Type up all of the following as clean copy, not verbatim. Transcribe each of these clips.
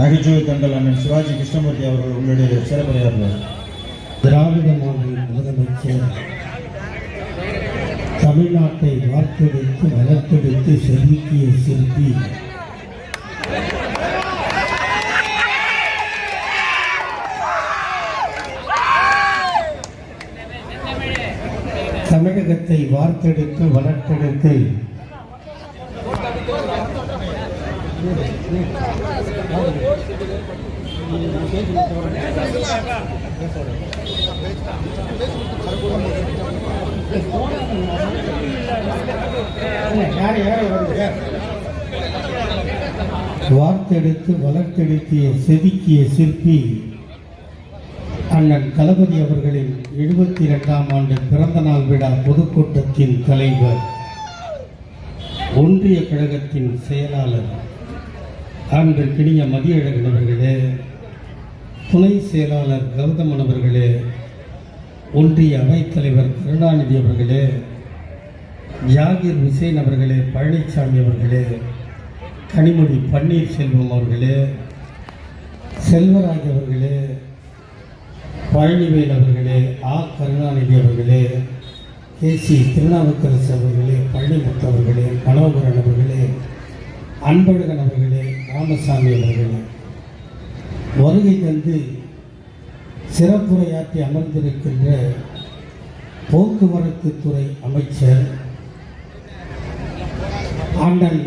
நகைச்சுவை தங்கள் அண்ணன் சிவாஜி கிருஷ்ணமூர்த்தி அவர்கள் உங்களுடைய சிறப்புரையாளர். திராவிட மாடல் முதலமைச்சர் தமிழ்நாட்டை வார்த்தெடுத்து வளர்த்தெடுத்து செதுக்கிய சிற்பி தமிழகத்தை வார்த்தெடுத்து வளர்த்தெடுத்து வார்த்தெடுத்து வளர்த்தெடுத்திய செதுக்கிய சிற்பி அண்ணன் தளபதி அவர்களின் 72ஆம் ஆண்டு பிறந்த நாள் விழா பொதுக்கூட்டத்தின் தலைவர், ஒன்றிய கழகத்தின் செயலாளர் அன்று கிணிய மதியழகன் அவர்களே, துணை செயலாளர் கௌதமன் அவர்களே, ஒன்றிய அவைத்தலைவர் கருணாநிதி அவர்களே, ஜாகிர் ஹுசேன் அவர்களே, பழனிசாமி அவர்களே, கனிமொழி பன்னீர்செல்வம் அவர்களே, செல்வராஜ் அவர்களே, பழனிவேல் அவர்களே, கருணாநிதி அவர்களே, கேசி திருநாவுக்கரசு அவர்களே, பழனிமுத்து அவர்களே, மனோகரன் அவர்களே, அன்பழகன் அவர்களே, ராமசாமி அவர்களே, வருகை தந்து சிறப்புரையாற்றி அமர்ந்திருக்கின்ற போக்குவரத்து துறை அமைச்சர் அண்ணன்,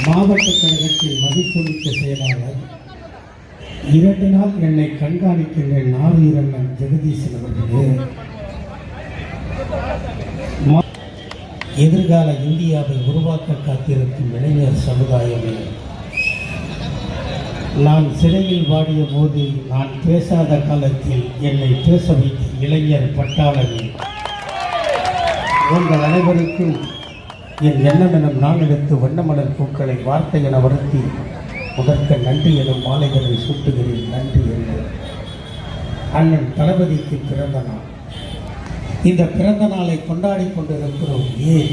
மாவட்ட கழகத்தின் மதிப்புமிக்க செயலாளர், 2 நாள் என்னை கண்காணிக்கின்ற நாவீரண்ணன் ஜெகதீசன் அவர்களே, எதிர்கால இந்தியாவை உருவாக்க காத்திருக்கும் இளைஞர் சமுதாயமே, நான் சிறையில் வாடிய போது நான் பேசாத காலத்தில் என்னை பேச வைத்த இளைஞர் பட்டாளமே, உங்கள் அனைவருக்கும் என் எண்ணம் எனும் நான் எடுத்து வண்ணமலர் பூக்களை வார்த்தை என வருத்தி முதற்க நன்றி எனும் மாலைகளை சூட்டுகிறேன். நன்றி என்று அண்ணன் தளபதிக்கு பிறந்த நாள். இந்த பிறந்த நாளை கொண்டாடி கொண்டிருக்கிறோம். ஏன்?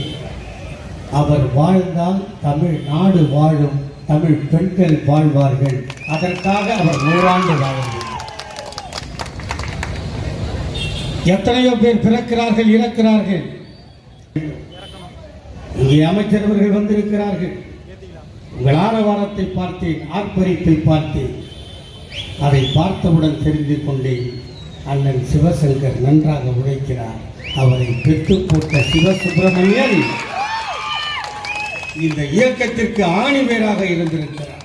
அவர் வாழ்ந்தால் தமிழ் நாடு வாழும், தமிழ் பெண்கள் வாழ்வார்கள். அதற்காக அவர் 100 ஆண்டு வாழ்ந்தார். எத்தனையோ பேர் பிறக்கிறார்கள், இறக்கிறார்கள். இங்கே அமைச்சரவர்கள் வந்திருக்கிறார்கள். உங்கள் ஆரவாரத்தை பார்த்தேன், ஆர்ப்பரிப்பை பார்த்தேன். அதை பார்த்தவுடன் தெரிந்து கொண்டேன், அண்ணன் சிவசங்கர் நன்றாக உழைக்கிறார். அவரை பெற்று போட்ட சிவசுப்பிரமணியன் இந்த இயக்கத்திற்கு ஆணிவேராக இருந்திருக்கிறார்.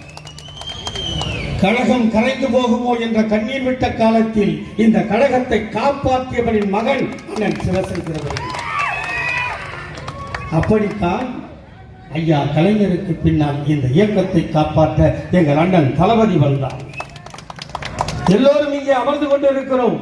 கழகம் கரைந்து போகுமோ என்ற கண்ணீர் விட்ட காலத்தில் இந்த கழகத்தை காப்பாற்றியவரின் மகன் அண்ணன் சிவசங்கர் அவர்கள். அப்படித்தான் ஐயா கலைஞருக்கு பின்னால் இந்த இயக்கத்தை காப்பாற்ற எங்கள் அண்ணன் தளபதி வந்தார். எல்லோரும் இங்கே அமர்ந்து கொண்டிருக்கிறோம்.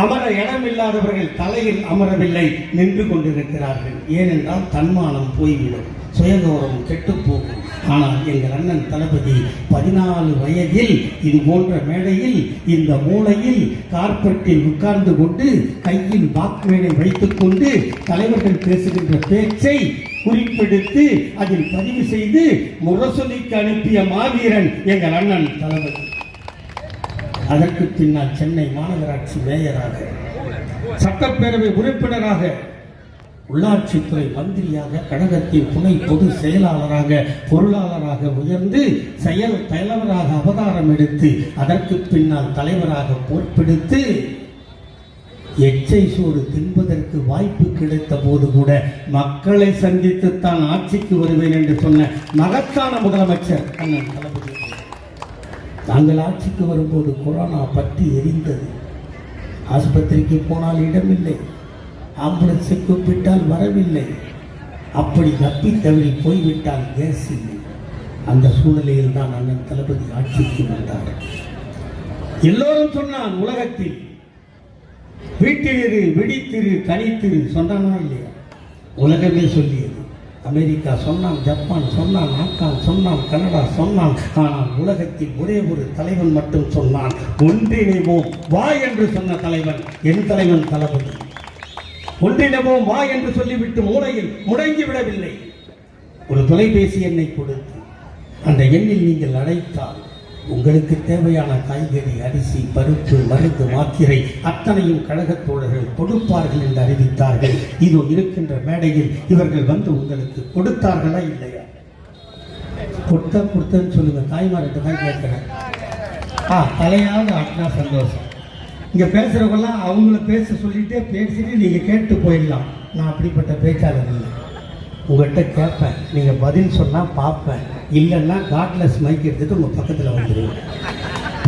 அமர இடமில்லாதவர்கள் தலையில் அமரவில்லை, நின்று கொண்டிருக்கிறார்கள். ஏனென்றால் தன்மானம் போய்விடும், சுயகௌரவம் கெட்டுப்போகும். ஆனால் எங்கள் அண்ணன் தளபதி 14 வயதில் இது போன்ற மேடையில் இந்த மூலையில் கார்பெட்டில் உட்கார்ந்து கொண்டு கையில் வாக்மேனை வைத்துக் கொண்டு தலைவர்கள் பேசுகின்ற பேச்சை குறிப்பெடுத்து அதில் பதிவு செய்து முரசொலிக்கு அனுப்பிய மாவீரன் எங்கள் அண்ணன் தளபதி. அதற்கு பின்னால் சென்னை மாநகராட்சி மேயராக, சட்டப்பேரவை உறுப்பினராக, உள்ளாட்சித்துறை மந்திரியாக, கழகத்தின் துணை பொது செயலாளராக, பொருளாளராக உயர்ந்து செயல் தலைவராக அவதாரம் எடுத்து அதற்கு பின்னால் தலைவராக பொறுப்பெடுத்து எச்சை சோறு தின்பதற்கு வாய்ப்பு கிடைத்த போது கூட மக்களை சந்தித்துத்தான் ஆட்சிக்கு வருவேன் என்று சொன்ன மகத்தான முதலமைச்சர் அண்ணன் தளபதி. நாங்கள் ஆட்சிக்கு வரும்போது கொரோனா பற்றி எரிந்தது. ஆஸ்பத்திரிக்கு போனால் இடமில்லை, ஆம்புலன்ஸை கூப்பிட்டால் வரவில்லை, அப்படி தப்பி தவறி போய்விட்டால் கேஸ் இல்லை. அந்த சூழ்நிலையில் தான் அண்ணன் தளபதி ஆட்சிக்கு வந்தார். எல்லோரும் சொன்னான், உலகத்தில் வீட்டிலிரு, விழித்திரு, கனித்திரு சொன்னானா இல்லையா? உலகமே சொல்லியது. அமெரிக்கா சொன்னான், ஜப்பான் சொன்னான், ஆப்கான் சொன்னான், கனடா சொன்னான். ஆனால் உலகத்தில் ஒரே ஒரு தலைவன் மட்டும் சொன்னான், ஒன்றிணைவோம் வா என்று சொன்ன தலைவன் என் தலைவன் தளபதி. ஒன்றிணைவோம் வா என்று சொல்லிவிட்டு மூலையில் முடங்கி விடவில்லை. ஒரு தொலைபேசி எண்ணை கொடுத்து அந்த எண்ணில் நீங்கள் அழைத்தால் உங்களுக்கு தேவையான காய்கறி, அரிசி, பருப்பு, மருந்து, மாத்திரை அத்தனையும் கழகத் தோழர்கள் கொடுப்பார்கள் என்று அறிவித்தார்கள். இதோ இருக்கின்ற மேடையில் இவர்கள் வந்து உங்களுக்கு கொடுத்தார்களா இல்லையா? கொடுத்தன்னு சொல்லுங்க. தாய்மார்கிட்ட தான் கேட்கிறேன். தலையாவது ஆட்டினா சந்தோஷம். இங்கே பேசுகிறவங்கெல்லாம் அவங்கள பேச சொல்லிட்டே பேசிட்டு நீங்கள் கேட்டு போயிடலாம். நான் அப்படிப்பட்ட பேச்சாளர் இல்லை. உங்கள்கிட்ட கேட்பேன், நீங்கள் பதில் சொன்னால் பார்ப்பேன், இல்லைன்னா காட்லெஸ் மைக் எடுத்துகிட்டு உங்கள் பக்கத்தில் வந்துடுவேன்.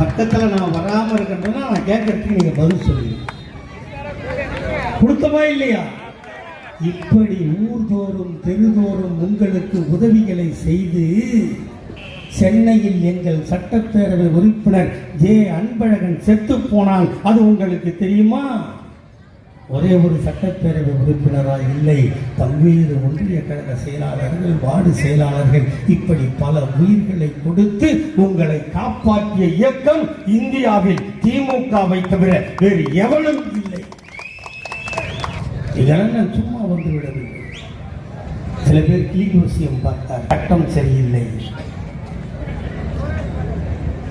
பக்கத்தில் நான் வராமல் இருக்கேன்னா நான் கேட்கறதுக்கு நீங்கள் பதில் சொல்லுவீங்க. கொடுத்தமா இல்லையா? இப்படி ஊர்தோறும் தெருதோறும் உங்களுக்கு உதவிகளை செய்து சென்னையில் எங்கள் சட்டப்பேரவை உறுப்பினர் ஜே அன்பழகன் செத்து போனால் அது உங்களுக்கு தெரியுமா? ஒரே ஒரு சட்டப்பேரவை உறுப்பினராக இல்லை, பல்வேறு ஒன்றிய கழக செயலாளர்கள், வார்டு செயலாளர்கள், இப்படி பல உயிர்களை கொடுத்து உங்களை காப்பாற்றிய இயக்கம் இந்தியாவில் திமுகவை தவிர வேறு எவனும் இல்லை. இதெல்லாம் நான் சும்மா வந்து விடவில்லை. சில பேர் கிளிகோசியம் பார்த்தார், சட்டம் சரியில்லை,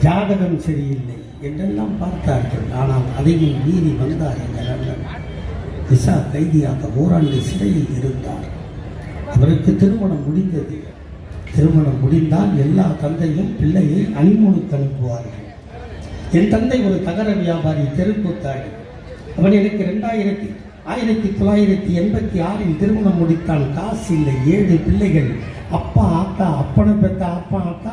ஜாதகம் சரியில்லை என்றெல்லாம் பார்த்தார்கள். ஆனால் அதையும் மீறி வந்தார் எங்கள் அண்ணன். விசா கைதியாக ஓராண்டு சிறையில் இருந்தார். அவருக்கு திருமணம் முடிந்தது. திருமணம் முடிந்தால் எல்லா தந்தையும் பிள்ளையை அணிமூனுக்கு அனுப்புவார்கள். என் தந்தை ஒரு தகர வியாபாரி, தெருக்கூத்தாடி. அவன் எனக்கு 1986 திருமணம் முடித்தான். காசு இல்லை, 7 பிள்ளைகள். அப்பா ஆத்தா, அப்பனை பெற்ற அப்பா ஆத்தா,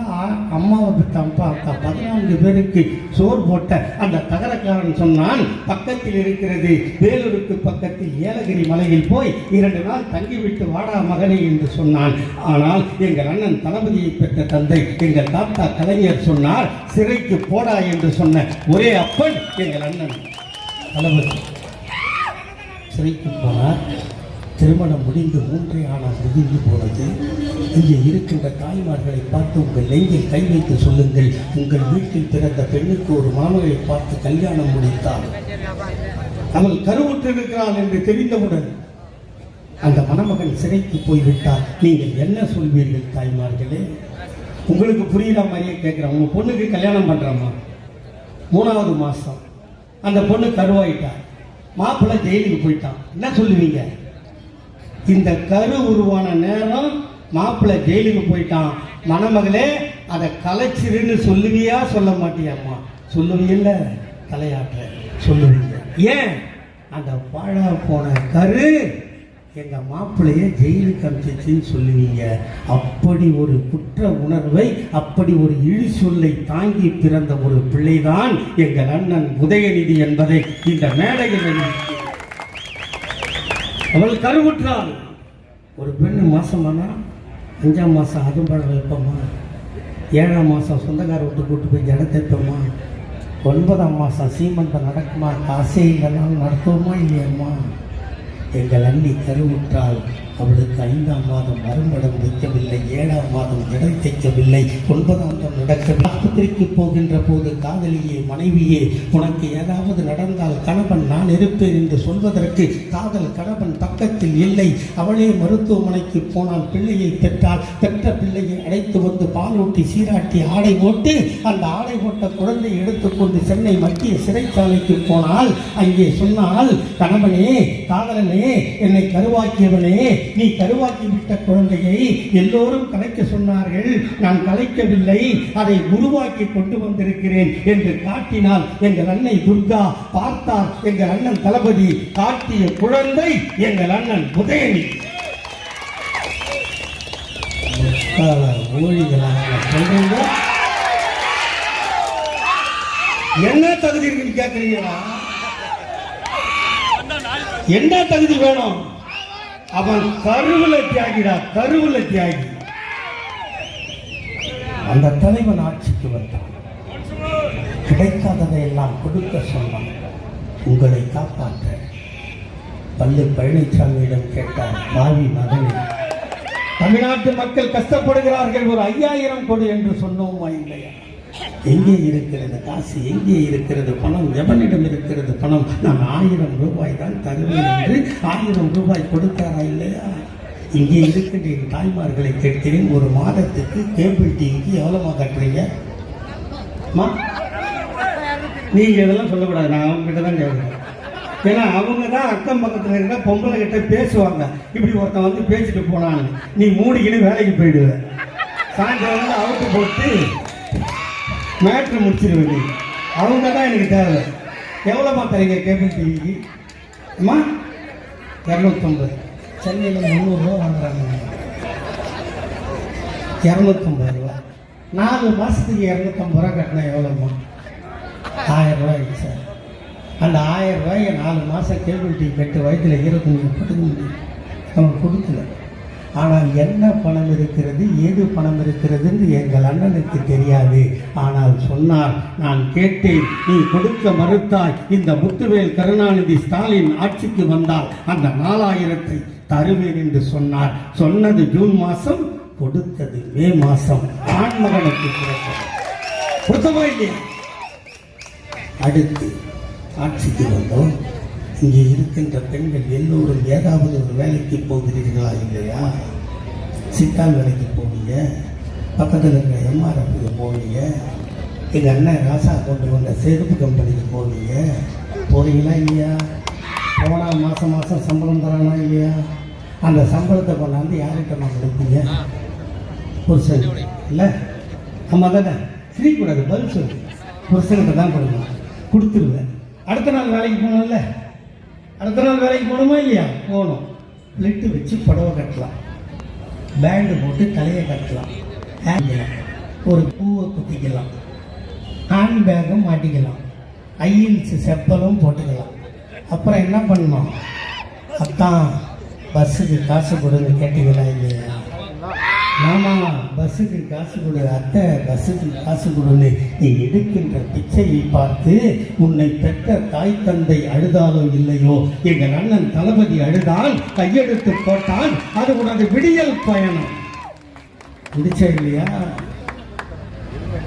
அம்மாவை பெற்ற அப்பா ஆத்தா, 14 பேருக்கு சோறு போட்ட அந்த தகரக்காரன் சொன்னான், பக்கத்தில் இருக்கிறது வேலூருக்கு பக்கத்தில் ஏலகிரி மலையில் போய் 2 நாள் தங்கிவிட்டு வாடா மகனே என்று சொன்னான். ஆனால் எங்கள் அண்ணன் தளபதியை பெற்ற தந்தை எங்கள் தாத்தா கலைஞர் சொன்னார், சிறைக்கு போடா என்று சொன்ன ஒரே அப்பன் எங்கள் அண்ணன் தளபதி. சிறைக்கு போனார். திருமணம் முடிந்து 3 ஆண்டு முடிந்து போனது. இங்கே இருக்கின்ற தாய்மார்களை பார்த்து உங்கள் நெஞ்சில் கை வைத்து சொல்லுங்கள், உங்கள் வீட்டில் பிறந்த பெண்ணுக்கு ஒரு மாணவரை பார்த்து கல்யாணம் முடித்தால் அவள் கருவுற்றிருக்கிறாள் என்று தெரிந்தவுடன் அந்த மணமகன் சிறைக்கு போய்விட்டால் நீங்கள் என்ன சொல்வீர்கள் தாய்மார்களே? உங்களுக்கு புரியுற மாதிரியே கேட்குறேன். உங்கள் பொண்ணுக்கு கல்யாணம் பண்ணுறம்மா, 3வது மாதம் அந்த பொண்ணு கருவாயிட்டார், மாப்பிள்ளை ஜெயிலுக்கு போயிட்டான், என்ன சொல்லுவீங்க? இந்த கரு உருவான நேரம் மாப்பிள்ளை ஜெயிலுக்கு போயிட்டான், மணமகளே அதை கலைச்சிருன்னு சொல்லுவியா சொல்ல மாட்டியாம்மா? சொல்லுவீல்ல, தலையாற்ற சொல்லுவீங்க. ஏன்? அந்த பாழா போன கரு எங்க மாப்பிள்ளைய ஜெயிலுக்கு அனுப்பிச்சின்னு சொல்லுவீங்க. அப்படி ஒரு குற்ற உணர்வை, அப்படி ஒரு இழி சொல்லை தாங்கி பிறந்த ஒரு பிள்ளைதான் எங்கள் அண்ணன் உதயநிதி என்பதை இந்த மேடையில் அவள் கருவுற்றாள். ஒரு பெண்ணு மாசமானா 5ஆம் மாதம் அதும்பழம் வைப்போமா, 7ஆம் மாதம் சொந்தக்கார விட்டு கூட்டு போய் ஜட தைப்போமா, 9ஆம் மாதம் சீமந்தம் நடக்குமா, காசே இல்லைனாலும் நடத்துவோமா இல்லையம்மா? எங்கள் அண்ணி கருவுற்றால் அவளுக்கு 5ஆம் மாதம் மறுமடம் வைக்கவில்லை, 7ஆம் மாதம் இடை தைக்கவில்லை, 9ஆம் மாதம் நடக்கவில்லை. ஆஸ்பத்திரிக்கு போகின்ற போது காதலியே, மனைவியே, உனக்கு ஏதாவது நடந்தால் கணவன் நான் இருப்பேன் என்று சொல்வதற்கு காதல் கணவன் பக்கத்தில் இல்லை. அவளே மருத்துவமனைக்கு போனால் பிள்ளையை பெற்றால், பெற்ற பிள்ளையை அழைத்து வந்து பாலூட்டி சீராட்டி ஆடை ஓட்டு, அந்த ஆடை ஓட்ட குழந்தை எடுத்துக்கொண்டு சென்னை மத்திய சிறைச்சாலைக்கு போனால் அங்கே சொன்னால், கணவனே, காதலனே, என்னை கருவாக்கியவனே, நீ கருவாக்கி விட்ட குழந்தையை எல்லோரும் கலைக்க சொன்னார்கள், நான் கலைக்கவில்லை, அதை உருவாக்கி கொண்டு வந்திருக்கிறேன் என்று காட்டினால் எங்கள் அன்னை துர்கா பார்த்தார். எங்கள் அண்ணன் தளபதி காட்டிய குழந்தை எங்கள் அண்ணன் உதயநிதி. என்ன தகுதி இருக்குன்னு கேட்கறீங்களா? என்ன தகுதி வேணும்? அவன் கருவுல தியாகிடா, கருவுல தியாகி. அந்த தலைவன் ஆட்சிக்கு வந்தான், கிடைக்காததை எல்லாம் கொடுக்க சொன்னான், உங்களை காப்பாற்ற. பள்ளி பழனிசாமியிடம் கேட்டார், பாவி மகனே, தமிழ்நாட்டு மக்கள் கஷ்டப்படுகிறார்கள், ஒரு 5000 கொடு என்று சொன்னோமா இல்லையா? எங்கே இருக்கிறது காசு? எங்கே இருக்கிறது பணம்? எவனிடம் இருக்கிறது பணம்? நான் 1000 ரூபாய் தான் தருவேன் என்று 1000 ரூபாய் கொடுத்தாரா இல்லையா? இங்கே இருக்கின்ற என் தாய்மார்களை கேட்கிறேன், ஒரு மாதத்துக்கு கேபிள் டிவிக்கு எவ்வளோமா கட்டுறீங்க? நீங்கள் இதெல்லாம் சொல்லக்கூடாது, நான் அவங்ககிட்ட தான் கேட்குறேன். ஏன்னா அவங்க தான் அக்கம் பக்கத்தில் இருந்தால் பொம்பளை கிட்ட பேசுவாங்க. இப்படி ஒருத்தன் வந்து பேசிட்டு போனான்னு நீ மூடிக்கின்னு வேலைக்கு போயிடுவ. சாயந்தரம் வந்து அவுட்டு போட்டு மேட்ரு முடிச்சிருவேன். அவங்க தான் எனக்கு தேவை. எவ்வளோமா தரீங்க கேபிள் டிவிக்கு? அம்மா 250. சென்னையில் 300 வாங்குறாங்க. 250 ரூபா. 4 மாதத்துக்கு 250 ரூபா கட்டினா எவ்வளோம்மா? 1000 ரூபாய் சார். அந்த 1000 ரூபாயை 4 மாதம் கேபிள் டிவி கட்டு வயதில் 25 பட்டுக்க முடியும். அவன் கொடுக்கல. ஆனால் என்ன பணம் இருக்கிறது, ஏது பணம் இருக்கிறதுன்னு எங்கள் அண்ணனுக்கு தெரியாது. ஆனால் சொன்னார், நான் கேட்டேன், நீ கொடுக்க மறுத்தாய். இந்த முத்துவேல் கருணாநிதி ஸ்டாலின் ஆட்சிக்கு வந்தால் அந்த 4000 தருவேன் என்று சொன்னார். சொன்னது ஜூன் மாதம், கொடுத்தது மே மாதம். ஆண்மகனுக்கு கொடுத்தமா இல்லையா? அடுத்து ஆட்சிக்கு வந்தோம். இங்கே இருக்கின்ற பெண்கள் எல்லோரும் ஏதாவது ஒரு வேலைக்கு போகிறீர்களா இல்லையா? சித்தால் வேலைக்கு போவீங்க, பக்கத்தில் இருக்கிற எம்ஆர்எஃப்க்கு போவீங்க, எங்கள் அண்ணன் ராசா கொண்டு வந்த செருப்பு கம்பெனிக்கு போவீங்க. போகிறீங்களா இல்லையா? போனால் மாதம் மாதம் சம்பளம் தரானா இல்லையா? அந்த சம்பளத்தை கொண்டாந்து யார்கிட்ட நான் கொடுப்பீங்க? புருஷன் இல்லை? ஆமாம் தானே? சிரிக்கூடாது, பதில் சொல்லு. புருஷன்கிட்ட தான் கொடுக்கணும். கொடுத்துருவேன். அடுத்த நாள் வேலைக்கு போகணும்ல? அடுத்த நாள் வேலைக்கு போகணுமா இல்லையா? போகணும். லிட்டு வச்சு புடவை கட்டலாம், பேண்டு போட்டு தலையை கட்டலாம், ஒரு பூவை குத்திக்கலாம், ஹேண்ட் பேக்கும் மாட்டிக்கலாம், ஐயில்ஸ் செப்பலும் போட்டுக்கலாம். அப்புறம் என்ன பண்ணணும்? அத்தான் பஸ்ஸுக்கு காசு கொடுன்னு கேட்டீங்களா இல்லையா? மாமா பஸ்ஸுக்கு காசு கொடு, அத்தை பஸ்ஸுக்கு காசு கொடுன்னு நீ எடுக்கின்ற பிச்சையை பார்த்து உன்னை பெற்ற தாய் தந்தை அழுதாலோ இல்லையோ, எங்கள் அண்ணன் தளபதி அழுதால் கையெழுத்து போட்டால் அது உனது விடியல் பயணம். முடிச்ச இல்லையா?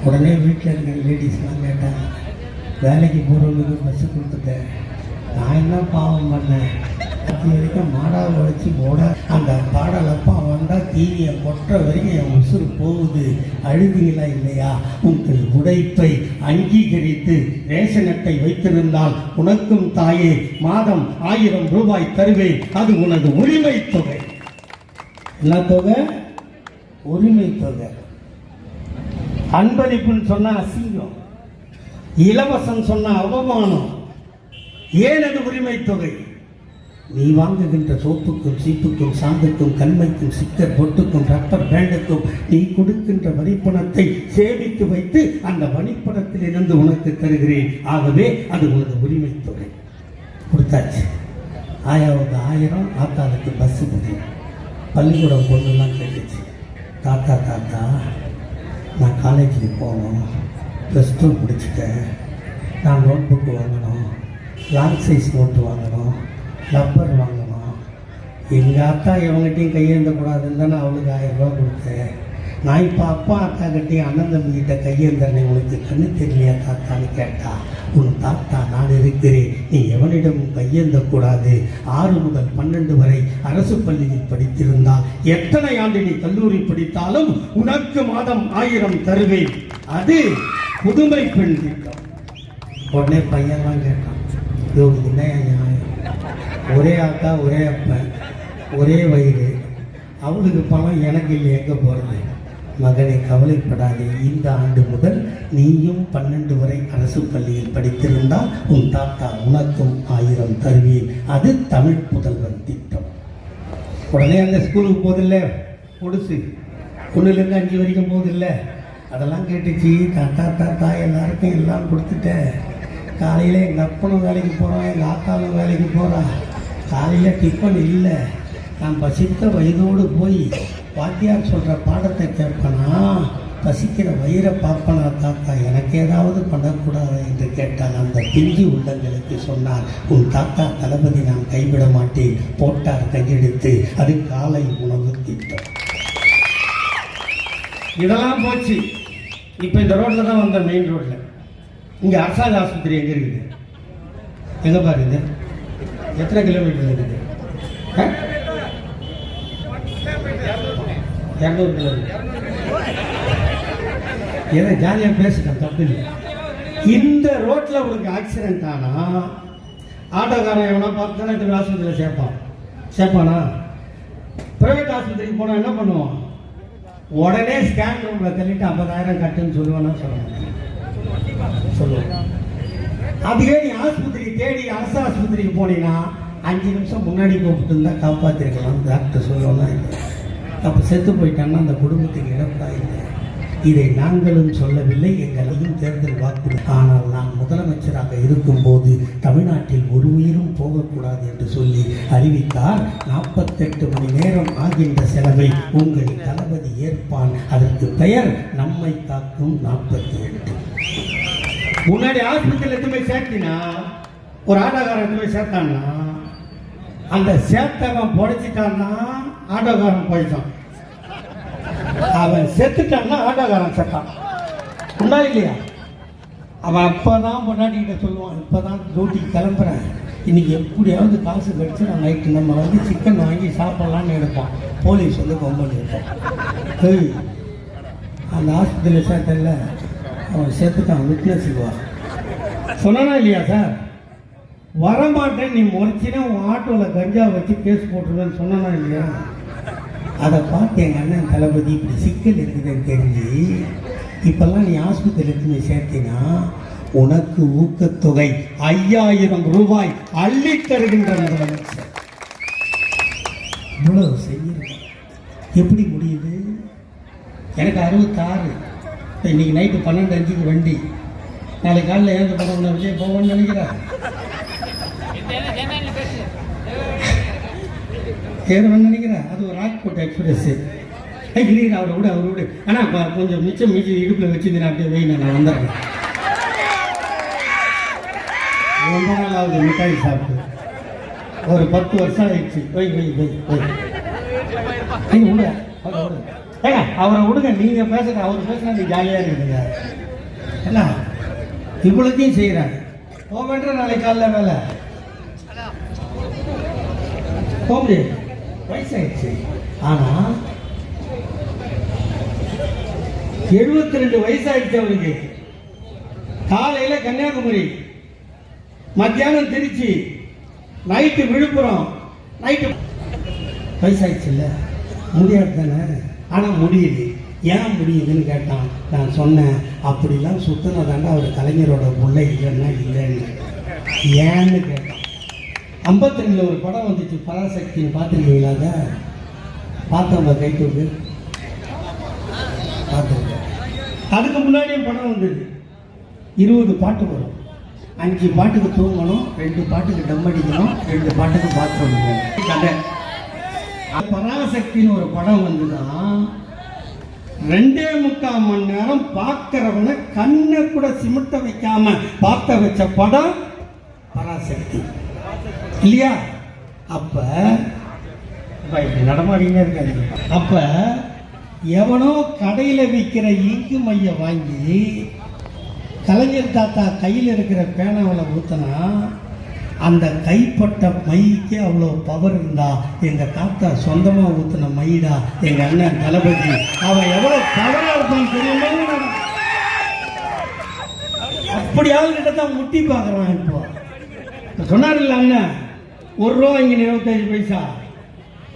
உடனே வீட்டில் இருக்கிற லேடிஸ்லாம் கேட்டாங்க, வேலைக்கு போகிறவங்களுக்கு பஸ்ஸு கொடுத்துட்டேன், நான் என்ன பாவம் பண்ணேன்? அது வரைக்கும் மாடாவை வச்சு போட அந்த பாடலப்பா வந்தால் டிவியை கொட்டுற வரைக்கும் என் உசுறு போகுது. அழுதிகளா இல்லையா? உங்கள் உழைப்பை அங்கீகரித்து ரேஷன் அட்டை வைத்திருந்தால் உனக்கும் தாயே மாதம் 1000 ரூபாய் தருவேன். அது உனது உரிமை தொகை. என்ன தொகை? உரிமை தொகை. அன்பளிப்புன்னு சொன்ன அசிங்கம், இலவசம் சொன்ன அவமானம். ஏன் அது உரிமை தொகை? நீ வாங்குகின்ற சோப்புக்கும் சீப்புக்கும் சாந்துக்கும் கண்மைக்கும் சிக்கர் பொட்டுக்கும் ரப்பர் பேண்டுக்கும் நீ கொடுக்கின்ற வரிப்பணத்தை சேமித்து வைத்து அந்த வரிப்பணத்திலிருந்து உனக்கு தருகிறேன். ஆகவே அது உனது உரிமை தொகை. கொடுத்தாச்சு. ஆயாவுக்கு 1000, ஆத்தாளுக்கு பஸ்ஸு புரியும். பள்ளிக்கூடம் பொண்ணுலாம் கேட்டுச்சு, தாத்தா தாத்தா நான் காலேஜுக்கு போகணும், +2 முடிச்சுட்டேன், நான் நோட் புக்கு வாங்கணும், லாங் சைஸ் நோட்டு வாங்கணும், ரப்பர் வாங்கணும். எங்கள் அக்கா எவங்கிட்டையும் கையேந்தக்கூடாதுன்னு தானே அவளுக்கு 1000 ரூபா கொடுத்தேன். நான் இப்போ அப்பா அக்கா கிட்டையும் அண்ணன் தம்பிக்கிட்ட கையேந்தேன். உனக்கு கண்ணு தெரியலையா தாத்தான்னு கேட்டா, உன் தாத்தா நான் இருக்கிறேன், நீ எவனிடமும் கையேந்தக்கூடாது. 6 முதல் 12 வரை அரசு பள்ளியில் படித்திருந்தால் எத்தனை ஆண்டு நீ கல்லூரி படித்தாலும் உனக்கு மாதம் 1000 தருவேன். அது புதுமை பெண் திட்டம். உடனே பையன்லாம் கேட்டான், இது என்ன? ஒரே அக்கா, ஒரே அப்பன், ஒரே வயிறு, அவளுக்கு பணம் எனக்கு இல்லை, எங்கே போகிறது? மகனை கவலைப்படாதே, இந்த ஆண்டு முதல் நீயும் 12 வரை அரசு பள்ளியில் படித்திருந்தால் உன் தாத்தா உனக்கும் 1000 தருவேன். அது தமிழ் புதல்வன் திட்டம். உடனே அந்த ஸ்கூலுக்கு போதில்ல, பொடுசு 1லேருந்து 5 வரைக்கும் போதில்ல, அதெல்லாம் கேட்டுச்சு. தாத்தா தாத்தா எல்லாருக்கும் எல்லாம் கொடுத்துட்டேன். காலையில் எங்கள் அப்பனும் வேலைக்கு போகிறான், எங்கள் ஆத்தாலும் வேலைக்கு போகிறான். காலையில் டிஃபன் இல்லை. நான் பசித்த வயதோடு போய் வாத்தியார் சொல்கிற பாடத்தை கேட்பனா, பசிக்கிற வயிறை பார்ப்பனா தாத்தா, எனக்கு ஏதாவது பண்ணக்கூடாது என்று கேட்டால் அந்த பிஞ்சு உள்ளங்களுக்கு சொன்னார், உன் தாத்தா தளபதி நான் கைவிட மாட்டேன். போட்டார் கையெடுத்து. அது காலை உணவு திட்டம். இதெல்லாம் போச்சு. இப்போ இந்த ரோட்டில் தான் வந்த மெயின் ரோட்டில். இங்கே அரசாங்க ஆஸ்பத்திரி எங்கே இருக்குது? எங்கே பாருங்க, எத்தனை கிலோமீட்டர் இருக்குது? 200 கிலோமீட்டர். ஏதோ ஜாலியாக பேசுகிறேன், தப்பு இல்லை. இந்த ரோட்டில் உங்களுக்கு ஆக்சிடென்ட் ஆனால் ஆட்டோக்காரன் எவனா 10 லட்சம் ஆஸ்பத்திரியில் சேர்ப்பானா? ப்ரைவேட் ஆஸ்பத்திரிக்கு போனால் என்ன பண்ணுவான்? உடனே ஸ்கேன் ரூமில் தள்ளிட்டு 50,000 கட்டுன்னு சொல்லுவானா? சொல்லுவான். அதுவே நீ ஆஸ்பத்திரி தேடி அரசு ஆஸ்பத்திரிக்கு போனீங்கன்னா 5 நிமிஷம் முன்னாடி கூப்பிட்டு இருந்தால் காப்பாற்றிருக்கலாம் டாக்டர் சொல்லுவானா? இல்லை. அப்போ செத்து போயிட்டாங்கன்னா அந்த குடும்பத்துக்கு இழப்பா இல்லை. இதை நாங்களும் சொல்லவில்லை, எங்களையும் தேர்தல் வாக்குறுதி. ஆனால் நான் முதலமைச்சராக இருக்கும்போது தமிழ்நாட்டில் ஒரு உயிரும் போகக்கூடாது என்று சொல்லி அறிவித்தால் 48 மணி நேரம் ஆகின்ற செலவை உங்கள் தளபதி ஏற்பான். அதற்கு பெயர் நம்மை காக்கும் 48. முன்னாடி ஆஸ்பத்திரியில் எடுத்து போய் சேர்த்தினா, ஒரு ஆட்டோக்காரன் எடுத்து போய் சேர்த்தான்னா, அந்த சேர்த்தவன் பொழைச்சிட்டான்னா ஆட்டோக்காரன் போயிட்டான். அவன் செத்துட்டான்னா ஆட்டோக்காரன் செத்தான். உண்டா இல்லையா? அவன் அப்பதான் பொண்டாட்டிகிட்ட சொல்லுவான், இப்பதான் டியூட்டிக்கு கிளம்புறேன், இன்னைக்கு எப்படியாவது காசு கழிச்சு நான் நைட்டு நம்ம வந்து சிக்கன் வாங்கி சாப்பிடலான்னு எடுப்பான். போலீஸ் வந்து கொம்பன் இருப்பான். அந்த ஆஸ்பத்திரியில் சேர்த்தல அவன் சேர்த்துட்டான், விட்னஸுக்கு வா சொன்னானா இல்லையா? சார் வரமாட்டேன், நீ முறைச்சினா உன் ஆட்டோவில் கஞ்சா வச்சு கேஸ் போட்டுருவேன்னு சொன்னானா இல்லையா? அதை பார்த்து எங்கள் அண்ணன் தளபதி இப்படி சிக்கல் இருக்குதுன்னு தெரிஞ்சு இப்போல்லாம் நீ ஆஸ்பத்திரி எடுத்து சேர்த்தினா உனக்கு ஊக்கத்தொகை 5000 ரூபாய் அள்ளி தருகின்ற முதலமைச்சர். இவ்வளவு செய்யறது எப்படி முடியுது? எனக்கு 66. இன்னைக்கு நைட்டு 12:05 வண்டி, நாளைக்கு காலையில் ஏழு படம் விஜய் போவோன்னு நினைக்கிறேன். ஏறுவேன்னு நினைக்கிறேன். அது ஒரு ராக்போர்ட் எக்ஸ்பிரஸ். இல்லைங்க அவரை விடு. ஆனால் கொஞ்சம் மிச்சம் மீச்சு இடுப்பில் வச்சுருந்தேன், அப்படியே வெயினா நான் வந்துடுறேன். ரொம்ப நாள் ஆகுது மிட்டாய் சாப்பிட்டு, ஒரு 10 வருஷம் ஆயிடுச்சு. விடு அவரை விடுங்க, நீங்கள் பேசுங்க, அவர் பேசுனா நீ ஜாலியாக இருக்குங்க. என்ன இவ்வளோத்தையும் செய்கிறாங்க. போவேன்ற நாளைக்கு காலைல வேலை போக முடியாது, வயசாயிடுச்சு. ஆனால் 72 வயசாயிடுச்சு அவருக்கு. காலையில் கன்னியாகுமரி, மத்தியானம் திருச்சி, நைட்டு விழுப்புரம். நைட்டு வயசாயிடுச்சு இல்லை, முடியாது தானே. ஆனால் முடியுது. ஏன் முடியுதுன்னு கேட்டான். நான் சொன்னேன், அப்படிலாம் சுத்தினதாண்டா அவர் கலைஞரோட பிள்ளை இல்லைன்னா இல்லைன்னு. ஏன்னு கேட்டான். 52 ஒரு படம் வந்துச்சு, பராசக்தின்னு பார்த்துருக்கீங்களா? அதை பார்த்தவங்க கை தூக்கு பார்த்துருக்கேன். அதுக்கு முன்னாடியும் படம் வந்தது. 20 பாட்டு வரும், 5 பாட்டுக்கு தூங்கணும், 2 பாட்டுக்கு டம் அடிக்கணும், 2 பாட்டுக்கு பாத்ரூம் கதை. பராசக்தின்னு ஒரு படம் வந்துதான் 2.25 மணி நேரம் பார்க்கிறவனை கண்ணை கூட சிமிட்ட வைக்காம பார்க்க வச்ச படம் பராசக்தி இல்லையா? அப்ப இப்படி நடமாடினே இருக்காது. அப்ப எவனோ கடையில் விற்கிற இங்கு மைய வாங்கி கலைஞர் தாத்தா கையில் இருக்கிற பேனாவில் ஊற்றினா அந்த கைப்பட்ட மைக்கு அவ்வளோ பவர் இருந்தா எங்க தாத்தா சொந்தமாக ஊற்றின மைடா எங்க அண்ணன் தளபதி. அவன் எவ்வளோ பவராக இருப்பான்னு தெரியுமா? அப்படி ஆளுகிட்ட தான் முட்டி பார்க்குறான். இப்போ சொன்னார் இல்லை அண்ணன், 1 ரூபா இங்கே 25 பைசா,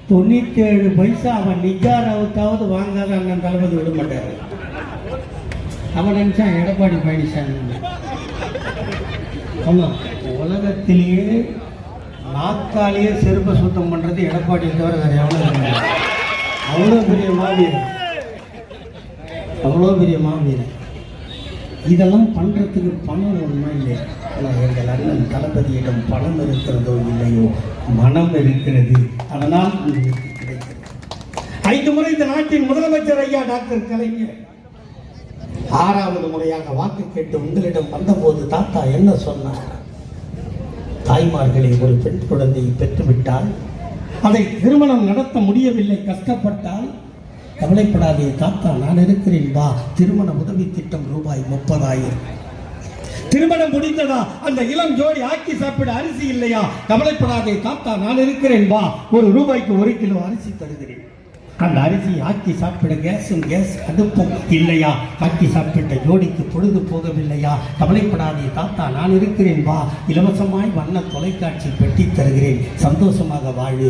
97 பைசா அவன் நிஜாராவத்தாவது வாங்காத அண்ணன் தளபதி விட மாட்டார். அவன் நினைச்சான் எடப்பாடி பழனிசாமி. ஆமாம், உலகத்திலேயே நாக்காலேயே செருப்பை சுத்தம் பண்ணுறது எடப்பாடியை தவிர வேறு எவ்வளோ அவ்வளோ பெரிய மாவீரன், அவ்வளோ பெரிய மாவீரன். இதெல்லாம் பண்ணுறதுக்கு பணம் ஒன்றுமா இல்லையா? ஆனால் எங்கள் அண்ணன் தளபதியிடம் பணம் இருக்கிறதோ இல்லையோ, மனம் இருக்கிறது. அதனால் உங்களுக்கு கிடைக்கிறது. 5 முறை இந்த நாட்டின் முதலமைச்சர் ஐயா டாக்டர் கலைஞர் 6வது முறையாக வாக்கு கேட்டு உங்களிடம் வந்தபோது தாத்தா என்ன சொன்னார்? தாய்மார்களை ஒரு பெண் குழந்தையை பெற்றுவிட்டால் அதை திருமணம் நடத்த முடியவில்லை, கஷ்டப்பட்டால் கவலைப்படாதே தாத்தா, நான் இருக்கிறேன் வா, திருமண உதவி திட்டம் ரூபாய் 30,000. திருமணம் முடிந்ததா, அந்த இளம் ஜோடி ஆக்கி சாப்பிட அரிசி இல்லையா, கவலைப்படாதே தாத்தா, நான் இருக்கிறேன் வா, ₹1 1 கிலோ அரிசி தருகிறேன். அந்த அரிசியை ஆக்கி சாப்பிட கேஸ் அடுப்பும் இல்லையா? ஆக்கி சாப்பிட்ட ஜோடிக்கு பொழுது போகவில்லையா? கவலைப்படாதே தாத்தா, நான் இருக்கிறேன் வா, இலவசமாய் வண்ண தொலைக்காட்சி பெட்டி தருகிறேன், சந்தோஷமாக வாழு.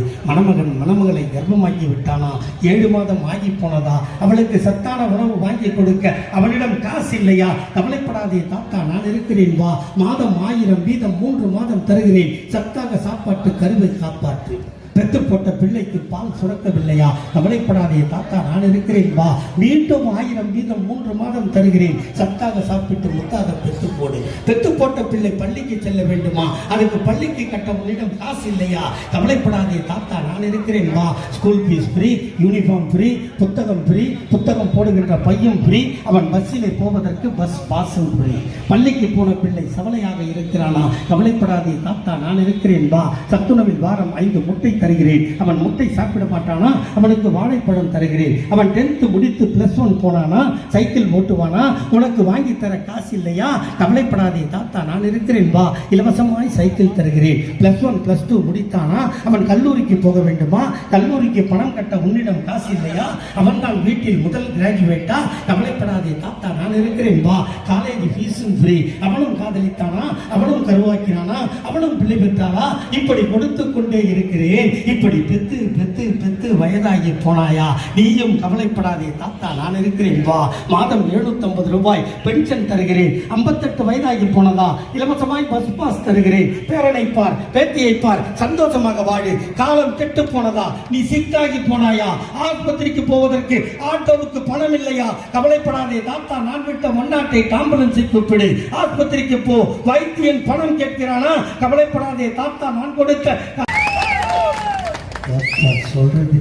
மணமகளை கர்ப்பமாக்கி விட்டானா, 7 மாதம் ஆகி போனதா, அவளுக்கு சத்தான உணவு வாங்கி கொடுக்க அவனிடம் காசு இல்லையா? கவலைப்படாதே தாத்தா, நான் இருக்கிறேன் வா, மாதம் 1000 வீதம் 3 மாதம் தருகிறேன், சத்தாக சாப்பாட்டு கருவை காப்பாற்று. பெத்து போட்ட பிள்ளைக்கு பால் சுரக்கவில்லையா? கவலைப்படாதே தாத்தா, நான் இருக்கிறேன் வா, மீண்டும் 1000 வீதம் 3 மாதம் தருகிறேன், சத்தாக சாப்பிட்டு முத்தாக பெத்து போடு. பெத்து போட்ட பிள்ளை பள்ளிக்கு செல்ல வேண்டுமா? அதுக்கு பள்ளிக்கு கட்ட உன்னிடம் காசு இல்லையா? கவலைப்படாதே தாத்தா, நான் இருக்கிறேன் வா, school fees free, uniform free, புத்தகம் ஃப்ரீ, புத்தகம் போடுகின்ற பையும் ஃப்ரீ, அவன் பஸ்ஸிலே போவதற்கு பஸ் பாஸும் ஃப்ரீ. பள்ளிக்கு போன பிள்ளை சவலையாக இருக்கிறானா? கவலைப்படாதே தாத்தா, நான் இருக்கிறேன் வா, சத்துணவில் வாரம் 5 முட்டை தருகிறேன், அவன் முட்டை சாப்பிட மாட்டானா? அவனுக்கு வாழைப்பழம் தருகிறேன். அவன் 10th முடித்து +1 போனானா? சைக்கிள் ஓட்டுவானா? உனக்கு வாங்கி தர காசு இல்லையா? கவலைப்படாதே தாத்தா, நான் இருக்கிறேன் வா, இலவசமாய் சைக்கிள் தருகிறேன். +1 +2 முடித்தானா? அவன் கல்லூரிக்கு போக வேண்டுமா? கல்லூரிக்கு பணம் கட்ட உன்னிடம் காசு இல்லையா? அவன் தான் வீட்டில் முதல் கிராஜுவேட்டா? கவலைப்படாதே தாத்தா, நான் இருக்கிறேன் வா, காலேஜ் ஃபீஸும் ஃப்ரீ. அவனும் காதலித்தானா? அவனும் கருவாக்கினானா? அவனும் பிள்ளை பெற்றாளா? இப்படி கொடுத்து கொண்டே இருக்கிறேன். இப்படி பெத்து பெத்து பெத்து வயதாகி போனாயா? நீயும் கவலைப்படாதே தாத்தா, நான் இருக்கிறேன் வா, மாதம் 750 ரூபாய் பென்ஷன் தருகிறேன். 58 வயதாகி போனதா? இலவசமாய் பஸ் பாஸ் தருகிறேன். பேரனை பார், பேத்தியை பார், சந்தோஷமாக வாழு. காலம் கெட்டு போனதா? நீ சிக்காகி போனாயா? ஆஸ்பத்திரிக்கு போவதற்கு ஆட்டோவுக்கு பணம் இல்லையா? கவலைப்படாதே தாத்தா, நான் விட்ட மண்ணாட்டை ஆம்புலன்ஸை கூப்பிடு, ஆஸ்பத்திரிக்கு போ. வைத்தியன் பணம் கேட்கிறானா? கவலைப்படாதே தாத்தா, நான் கொடுத்த சொல்றது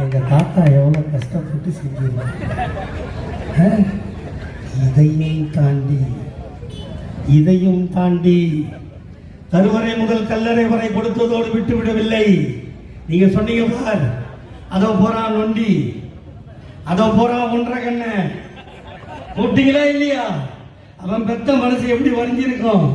எங்க தாத்தா எவ்வளவு கஷ்டப்பட்டு செஞ்சிருக்காங்க. இதையும் தாண்டி கருவறை முதல் கல்லறை வரை கொடுத்ததோடு விட்டு விடவில்லை. நீங்க சொன்னீங்க பார், அதோ போறான் நொண்டி, அதோ போறான் 1.5 கண்ண, கூப்பிட்டீங்களா இல்லையா? அவன் பெத்த மனசு எப்படி வரைஞ்சிருக்கும்?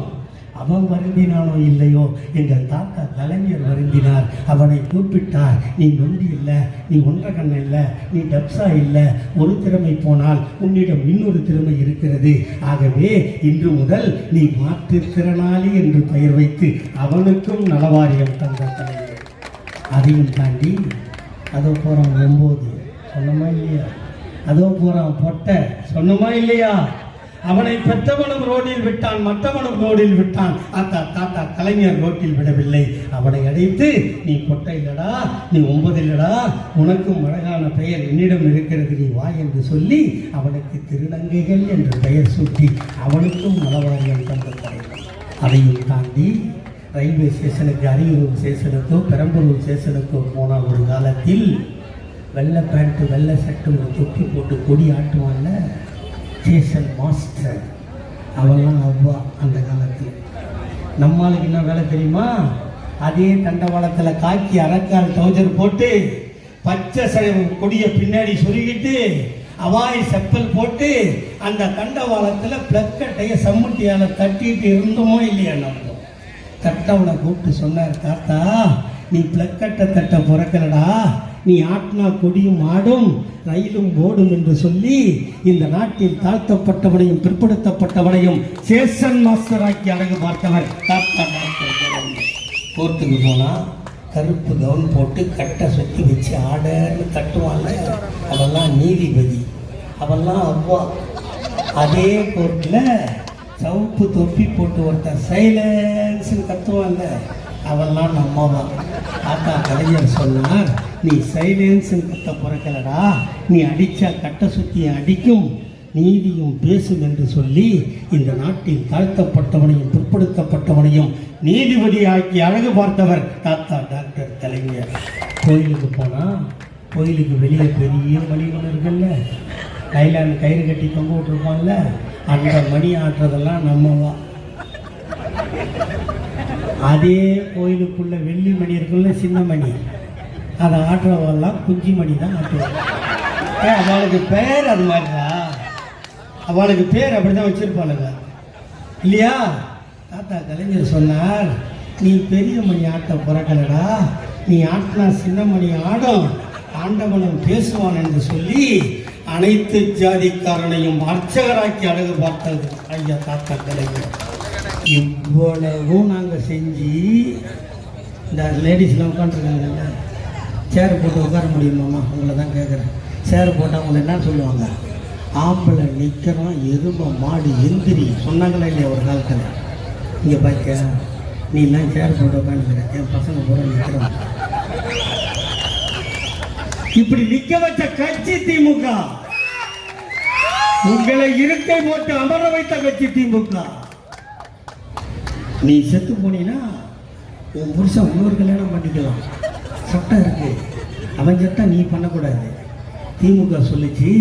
அவன் வருந்தினானோ இல்லையோ, எங்கள் தாத்தா கலைஞர் வருந்தினார். அவனை கூப்பிட்டார், நீ நொண்டி இல்லை, நீ 1.5 கண்ண இல்லை, நீ டப்ஸா இல்லை, ஒரு திறமை போனால் உன்னிடம் இன்னொரு திறமை இருக்கிறது. ஆகவே இன்று முதல் நீ மாற்றுத்திறனாளி என்று பெயர் வைத்து அவனுக்கும் நலவாரியம் தந்த தலைவர். அதையும் தாண்டி அதோ போறான் 9, சொன்னமா இல்லையா? அதோ போறான் பொட்டை, சொன்னமா இல்லையா? அவனை பெற்றவனும் ரோடில் விட்டான், மற்றவனும் ரோடில் விட்டான். தாத்தா கலைஞர் ரோட்டில் விடவில்லை. அவனை அடைத்து, நீ பொட்டை இல்லடா, நீ 9 இல்லடா, உனக்கும் அழகான பெயர் என்னிடம் இருக்கிறது, நீ வா என்று சொல்லி அவனுக்கு திருநங்கைகள் என்று பெயர் சூட்டி அவனுக்கும் நலவாரியம் தந்த தலைவர். அதையும் தாண்டி ரயில்வே ஸ்டேஷனுக்கு, அரியலூர் ஸ்டேஷனுக்கோ பெரம்பலூர் ஸ்டேஷனுக்கோ போன ஒரு காலத்தில் வெள்ளை பேண்ட்டு வெள்ளை சட்டு ஒரு தொப்பி போட்டு கொடி ஆட்டுவான்ல ஸ்டேஷன் மாஸ்டர், அவெல்லாம் அவ்வா அந்த காலத்தில். நம்மளுக்கு என்ன வேலை தெரியுமா? அதே தண்டவாளத்தில் காக்கி அரக்கால் டவுசர் போட்டு பச்சை கொடியை பின்னாடி சொருகிட்டு அவாய் செப்பல் போட்டு அந்த தண்டவாளத்தில் பிளக்கட்டைய சம்முட்டியால் தட்டிட்டு இருந்தோமோ இல்லையா? நம்ம தட்டவனை கூப்பிட்டு சொன்னார், தாத்தா நீ பிளக்கட்டை தட்ட பிறக்கலடா, நீ ஆட்டினா கொடியும் ஆடும் ரயிலும் ஓடும் என்று சொல்லி இந்த நாட்டில் தாழ்த்தப்பட்டவனையும் பிற்படுத்தப்பட்டவனையும் ஸ்டேஷன் மாஸ்டர் ஆக்கி அழகு பார்த்தவர் தாத்தா. கோர்ட்டுக்கு போனா கருப்பு கவுன் போட்டு கட்டை சுற்றி வச்சு ஆடன்னு தட்டுவாங்க. அவெல்லாம் நீதிபதி, அவெல்லாம் அவ்வா. அதே கோர்ட்டில் சவுப்பு தொப்பி போட்டு ஒருத்தர் சைலன்ஸ்ன்னு கத்துவாங்க, அவெல்லாம் நம்மவா. தாத்தா கலைஞர் சொன்னார், நீ சைலன்ஸ் கத்த பிறக்கலடா, நீ அடிச்சா கட்ட சுத்தி அடிக்கும், நீதியும் பேசும் என்று சொல்லி இந்த நாட்டில் தாழ்த்தப்பட்டவனையும் பிற்படுத்தப்பட்டவனையும் நீதிபதி ஆக்கி அழகு பார்த்தவர் தாத்தா டாக்டர் கலைஞர். கோயிலுக்கு போனால் கோயிலுக்கு வெளியே பெரிய மணிகள் இருக்குல்ல, கைலான் கயிறு கட்டி தொங்க விட்டுருப்பாங்கல்ல, அந்த மணி ஆட்டுறதெல்லாம் நம்மவா. அதே கோயிலுக்குள்ள வெள்ளி மணி இருக்குல்ல, சின்ன மணி, அதை ஆட்டுறவெல்லாம் குஞ்சு மணி தான் ஆட்டுவாங்க. அவளுக்கு பேர் அது மாதிரிதா, அவளுக்கு பேர் அப்படிதான் வச்சிருப்பாளுங்க இல்லையா? தாத்தா கலைஞர் சொன்னார், நீ பெரிய மணி ஆட்ட பிறக்கலடா, நீ ஆட்டினா சின்ன மணி ஆடும், ஆண்டவனும் பேசுவான் என்று சொல்லி அனைத்து ஜாதிக்காரனையும் அர்ச்சகராக்கி அழகு பார்த்தது ஐயா தாத்தா கலைஞர். இவ்வளவும் நாங்கள் செஞ்சு இந்த லேடிஸ்லாம் உட்காந்துருக்காங்கல்ல, சேர் போட்டு உட்கார முடியுமாம்மா? உங்களை தான் கேட்குறேன். சேர் போட்டால் அவங்க என்ன சொல்லுவாங்க? ஆம்பளை நிற்கிறோம், எருமை மாடு எந்திரி சொன்னாங்களா இல்லையா ஒரு காலத்தில்? இங்கே பார்க்க நீ எல்லாம் சேர் போட்டு உட்காந்துக்கிற, என் பசங்க பூரா நிற்கிறோம். இப்படி நிற்க வச்ச கட்சி திமுக, உங்களை இருக்கை போட்டு அமர வைத்த கட்சி திமுக. நீ செத்து போனீன்னா உன் புருஷன் இன்னொரு கல்யாணம் பண்ணிக்கலாம், சட்டம் இருக்கு. அவன் செத்தா நீ பண்ணக்கூடாது. திமுக சொல்லிச்சு,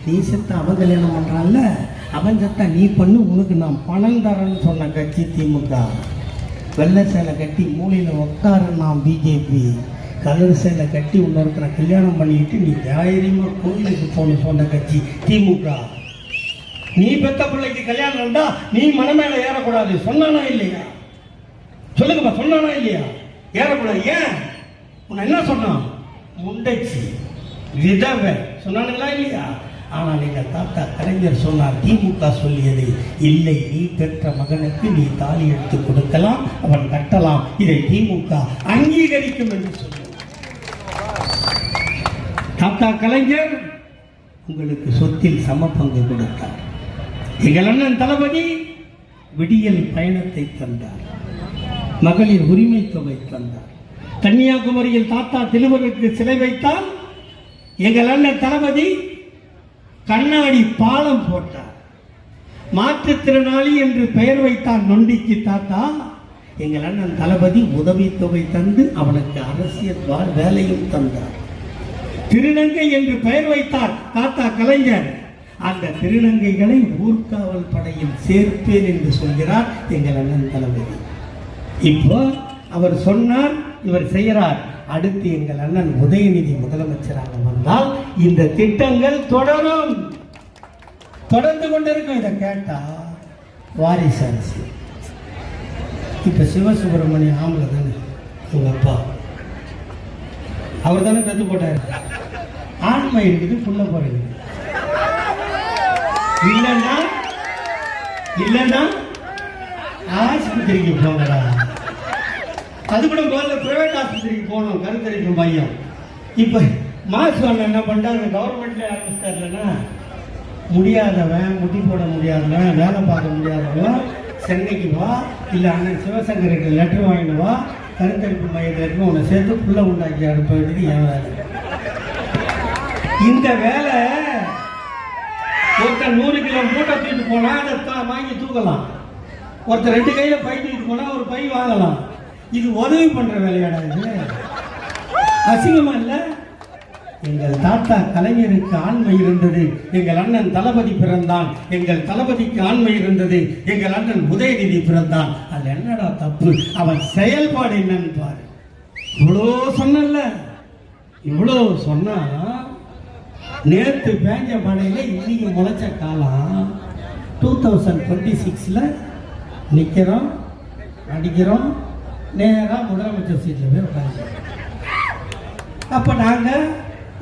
நீ செத்தா அவன் கல்யாணம் பண்ணுறான்ல, அவன் செத்தா நீ பண்ணு, உனக்கு நான் பணம் தரேன்னு சொன்ன கட்சி திமுக. வெள்ளை சேலை கட்டி மூலையில் உட்காரு நான் பிஜேபி, கலர் சேலை கட்டி இன்னொருத்தரை கல்யாணம் பண்ணிக்கிட்டு நீ தைரியமாக கோயிலுக்கு போகணும் சொன்ன கட்சி திமுக. நீ பெத்த பிள்ளைக்கு கல்யாணம் இருந்தா நீ மனமேல ஏறக்கூடாது சொன்னானா இல்லையா? சொல்லுங்கப்பா, சொன்னானா இல்லையா? ஏறக்கூடாது. ஏன்? உன்னை என்ன சொன்னான்? முண்டைச்சி விதவை சொன்னானுங்களா இல்லையா? ஆனால் எங்கள் தாத்தா கலைஞர் சொன்னார், திமுக சொல்லியது இல்லை, நீ பெற்ற மகனுக்கு நீ தாலி எடுத்து கொடுக்கலாம், அவன் கட்டலாம், இதை திமுக அங்கீகரிக்கும் என்று சொன்னார். தாத்தா கலைஞர் உங்களுக்கு சொத்தில் சம பங்கு கொடுத்தார். எங்கள் அண்ணன் தளபதி விடியல் பயணத்தை தந்தார், மகளிர் உரிமை தொகை தந்தார். கன்னியாகுமரியில் தாத்தா திருவருக்கு சிலை வைத்தால் எங்கள் அண்ணன் தளபதி கண்ணாடி பாலம் போட்டார். மாற்றுத்திறனாளி என்று பெயர் வைத்தார் நொண்டிக்கு தாத்தா. எங்கள் அண்ணன் தளபதி உதவித்தொகை தந்து அவனுக்கு அரசியல் வேலையும் தந்தார். திருநங்கை என்று பெயர் வைத்தார் தாத்தா கலைஞர். அந்த திருநங்கைகளை ஊர்காவல் படையில் சேர்ப்பேன் என்று சொல்கிறார் எங்கள் அண்ணன் தளபதி. இப்போ அவர் சொன்னார், இவர் செய்கிறார். அடுத்து எங்கள் அண்ணன் உதயநிதி முதலமைச்சராக வந்தால் இந்த திட்டங்கள் தொடரும், தொடர்ந்து கொண்டிருக்கும். இதை கேட்டா வாரிசு அரசியல். இப்ப சிவசுப்பிரமணியம் ஆம்பளை தானே உங்க அப்பா, அவர் தானே கத்து போட்டார். ஆண்மை இருக்குது, புள்ள போறது இல்லைன்னா ஆஸ்பத்திரிக்கு போங்கடா. அது கூட முதல்ல பிரைவேட் ஆஸ்பத்திரிக்கு போகணும், கருத்தரிக்கும் மையம். இப்போ மாசு அண்ணன் என்ன பண்ணுறாரு, கவர்மெண்ட்ல ஆரம்பிச்சிட்டாருன்னா முடியாதவன், முட்டி போட முடியாதவன், வேலை பார்க்க முடியாதவன் சென்னைக்கு வா, இல்லை அண்ணன் சிவசங்கருக்கு லெட்டர் வாங்கிட்டு வா, கருத்தரிப்பு மையத்திற்கு உன்னை சேர்த்து புள்ள உண்டாக்கி அனுப்ப வேண்டியது என் வேலை. இந்த வேலை ஒருத்தர் 100 கிலோ மூட்டை தூக்கிட்டு போனா அதை வாங்கி தூக்கலாம், ஒருத்தர் 2 கையில பை தூக்கிட்டு போனா ஒரு பை வாங்கலாம். இது உதவி பண்ற வேலையாடா? இது அசிங்கமா இல்ல? எங்கள் தாத்தா கலைஞருக்கு ஆண்மை இருந்தது, எங்கள் அண்ணன் தளபதி பிறந்தான். எங்கள் தளபதிக்கு ஆண்மை இருந்தது, எங்கள் அண்ணன் உதயநிதி பிறந்தான். அது என்னடா தப்பு? அவன் செயல்பாடு என்னன்னு பாரு. இவ்வளோ சொன்னல, இவ்வளோ சொன்னா நேற்று பேஞ்ச மழையில இன்னைக்கு முளைச்ச காலம். 2026 நிக்கிறோம், அடிக்கிறோம், நேராக முதலமைச்சர் சீட்டில் போய் உட்காந்து. அப்போ நாங்கள்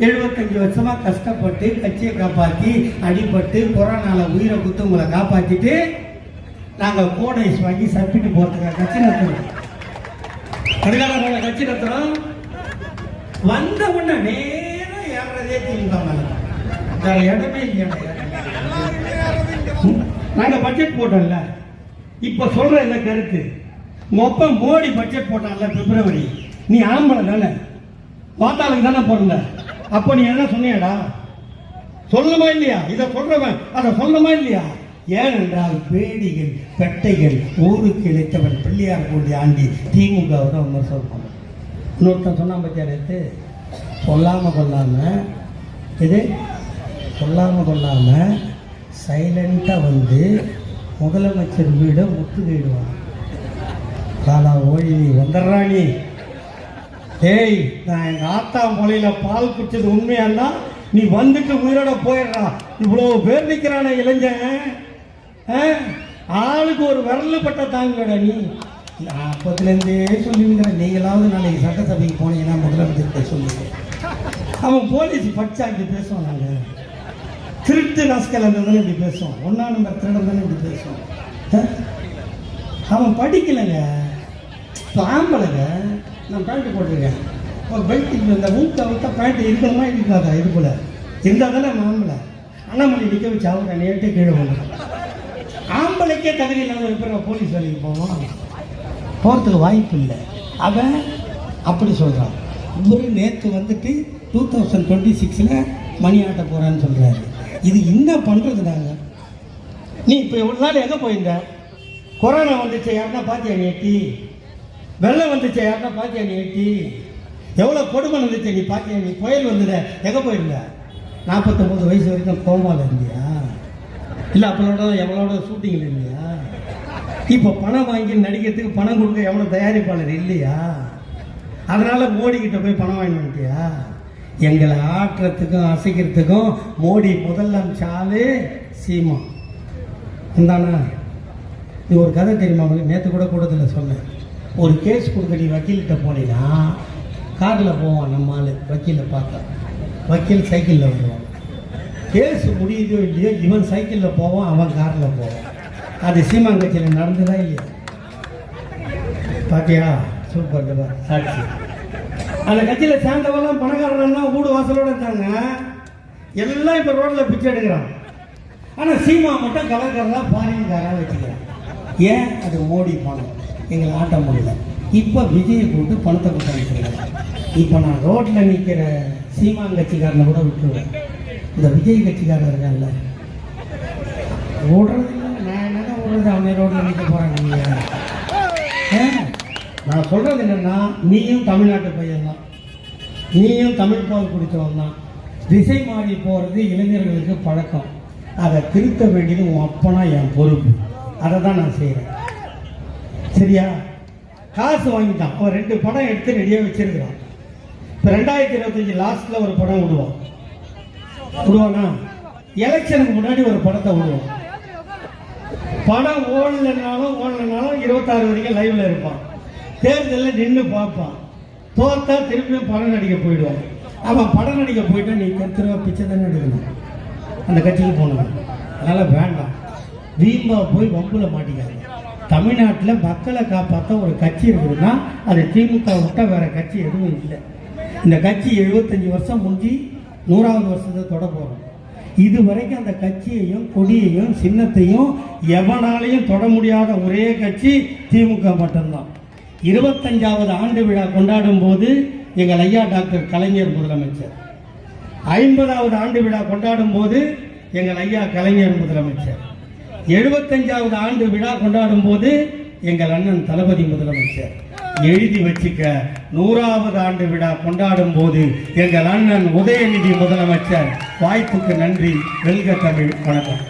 75 வருஷமா கஷ்டப்பட்டு கட்சியை காப்பாற்றி, அடிபட்டு கொரோனாவில் உயிரை குத்து உங்களை காப்பாற்றிட்டு நாங்கள் கோடைஸ் வாங்கி சப்பிட்டு போகிறதுக்காக கட்சி நடத்துறோம். கடுகால கட்சி நடத்துகிறோம். வந்த உடனே நேரம் ஏறதே திமுக மேலே, வேற இடமே இல்லையா? நாங்கள் பட்ஜெட் போட்டோம்ல, இப்போ சொல்ற இந்த கருத்து. மொப்ப மோடி பட்ஜெட் போட்டான்ல பிப்ரவரி, நீ ஆம்பளை தானே, பார்த்தாலுக்கு தானே பிறந்த. அப்போ நீ என்ன சொன்னியாடா? சொல்லணுமா இல்லையா? இதை சொல்றவன் அதை சொல்லணுமா இல்லையா? ஏனென்றால் பேடிகள் பெட்டைகள் ஊருக்கு இழைத்தவன் பிள்ளையார் கோடி ஆண்டி திமுகவை தான் விமர்சனம் பண்ண. இன்னொருத்தன் சொன்னா பத்தியா நேற்று, சொல்லாமல் கொள்ளாமல் இது சொல்லாமல் கொள்ளாமல் சைலண்டாக வந்து முதலமைச்சர் வீடை முற்றுகையிடுவான். காலா ஓடி வந்துடுறானி, ஏய் நான் எங்கள் ஆத்தா மொழியில் பால் குடிச்சது உண்மையானா நீ வந்துட்டு உயிரோட போயிடுறா. இவ்வளோ பேர் நிற்கிறான இளைஞன், ஆளுக்கு ஒரு விரல் பட்ட தாங்கடா. நீ நான் அப்பத்துலேருந்தே சொல்லியிருக்கிறேன், நீங்களாவது நாளைக்கு சட்டசபைக்கு போனீங்கன்னா முதலமைச்சர்கிட்ட சொல்லுங்க. அவன் போலீஸ் படித்தா இப்படி பேசுவான். நாங்கள் திருட்டு நாஸ்கல் தானே இப்படி பேசுவோம், 1ஆம் நம்பர் திருடன் தானே இப்படி பேசுவோம். அவன் படிக்கலைங்க, இப்போ ஆம்பளைங்க. நான் பேண்ட்டு போட்டிருக்கேன், ஒரு பெல்ட் இந்த ஊட்ட பேண்ட்டு இருக்கணுமா இருக்காதா? இது போல் இருந்தால் தானே ஆம்பளை. அண்ணாமலை நிற்க வச்சு அவங்க நேரத்தை கீழே வந்துடும். ஆம்பளைக்கே தகுதி இல்லாத ஒரு பேர் போலீஸ் வேலைக்கு போவான், போகிறதுக்கு வாய்ப்பு இல்லை. அவன் அப்படி சொல்கிறான். இவர் நேற்று வந்துட்டு 2026 மணி ஆட்ட போகிறான்னு சொல்கிறாரு. இது என்ன பண்ணுறது? நாங்கள் நீ இப்போ எவ்வளோ நாள் எங்கே போயிருந்த? கொரோனா வந்துச்சு, யாருன்னா பார்த்தியா நீ எட்டி? வெள்ளம் வந்துச்சு, யாருன்னா பார்த்தியா நீ எட்டி? எவ்வளோ கொடுமை வந்துச்சு நீ பார்த்தியா நீ? புயல் வந்தது, எங்கே போயிருந்த? 49 வயசு வரைக்கும் கோமாவில் இருந்தியா? இல்லை அப்பளோட எவ்வளோட ஷூட்டிங்கில் இல்லையா? இப்போ பணம் வாங்கி நடிக்கிறதுக்கு பணம் கொடுக்க எவ்வளோ தயாரிப்பாளர் இல்லையா? அதனால் மோடிக்கிட்ட போய் பணம் வாங்கி வந்துட்டியா? எங்களை ஆட்டுறதுக்கும் அசைக்கிறதுக்கும் மோடி முதலமைச்சாலு சீமா இருந்தானா? இது ஒரு கதை தெரியுமா உங்களுக்கு? நேற்று கூட கூடத்தில் சொன்னேன். ஒரு கேஸ் கொடுக்க நீ வக்கீல்கிட்ட போனீங்கன்னா காரில் போவான் நம்ம ஆள். வக்கீலை பார்த்தா வக்கீல் சைக்கிளில் வருவான். கேஸ் முடியுதோ இல்லையோ இவன் சைக்கிளில் போவான், அவன் காரில் போவான். அது சீமாங்கட்சியில் நடந்துதான் இல்லையா? பாத்தியா? சூப்பர் சாட்சி. அந்த கட்சியில் சேர்ந்தவெல்லாம் பணக்காரன் வீடு வாசலோடு இருந்தாங்க. எல்லாம் இப்போ ரோட்டில் பிச்சை எடுக்கிறான். ஆனால் சீமா மட்டும் கலர்காரராக ஃபாரின்காராக வச்சுக்கிறான். ஏன்? அது மோடி பணம், எங்களை ஆட்ட முடியல. இப்போ விஜயை கூப்பிட்டு பணத்தை கொடுத்தாங்க. இப்போ நான் ரோட்டில் நிற்கிற சீமான் கட்சிக்காரனை கூட விட்டுருவேன். இந்த விஜய் கட்சிக்காரன் இருக்கான்ல, ஓடுறதில்லை. நான் என்னதான் ஓடுறது? அவனே ரோட்டில் நிற்க போகிறாங்க. நான் சொல்கிறது என்னென்னா, நீயும் தமிழ்நாட்டு பையன் தான், நீயும் தமிழ் பால் குடித்தவன் தான். திசை மாறி போகிறது இளைஞர்களுக்கு பழக்கம். அதை திருத்த வேண்டியது உன் அப்பனா என் பொறுப்பு. அதை தான் நான் செய்கிறேன். சரியா? காசு வாங்கிட்டான், அவன் 2 படம் எடுத்து ரெடியாக வச்சிருக்கிறான். இப்போ 2025 லாஸ்ட்டில் ஒரு படம் விடுவானா? எலெக்ஷனுக்கு முன்னாடி ஒரு படத்தை விடுவான். படம் ஓடலைனாலும் 26 வரைக்கும் லைவ்ல இருப்பான். தேர்தலில் நின்று பார்ப்பான். தோத்தா திருப்பியும் படம் நடிக்க போயிடுவான். அவன் படம் நடிக்க போயிட்டா நீ கருத்துருவா பிச்சை தானே எடுக்கணும். அந்த கட்சிக்கு போனவன். அதனால் வேண்டாம், வீம்பா போய் வம்புல மாட்டிக்காங்க. தமிழ்நாட்டில் மக்களை காப்பாற்ற ஒரு கட்சி இருக்குதுன்னா அது திமுக விட்டால் வேற கட்சி எதுவும் இல்லை. இந்த கட்சி 75 வருஷம் முடிஞ்சு 100வது வருஷத்தை தொட போகிறோம். இது வரைக்கும் அந்த கட்சியையும் கொடியையும் சின்னத்தையும் எவனாலையும் தொட முடியாத ஒரே கட்சி திமுக மட்டும்தான். 25வது ஆண்டு விழா கொண்டாடும் போது எங்கள் ஐயா டாக்டர் கலைஞர் முதலமைச்சர், 50வது ஆண்டு விழா கொண்டாடும் போது எங்கள் ஐயா கலைஞர் முதலமைச்சர், 75வது ஆண்டு விழா கொண்டாடும் போது எங்கள் அண்ணன் தளபதி முதலமைச்சர். எழுதி வச்சுக்க, 100வது ஆண்டு விழா கொண்டாடும் போது எங்கள் அண்ணன் உதயநிதி முதலமைச்சர். வாய்ப்புக்கு நன்றி. வெல்க தமிழ். வணக்கம்.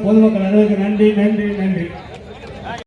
பொதுமக்கள் அனைவருக்கு நன்றி நன்றி நன்றி.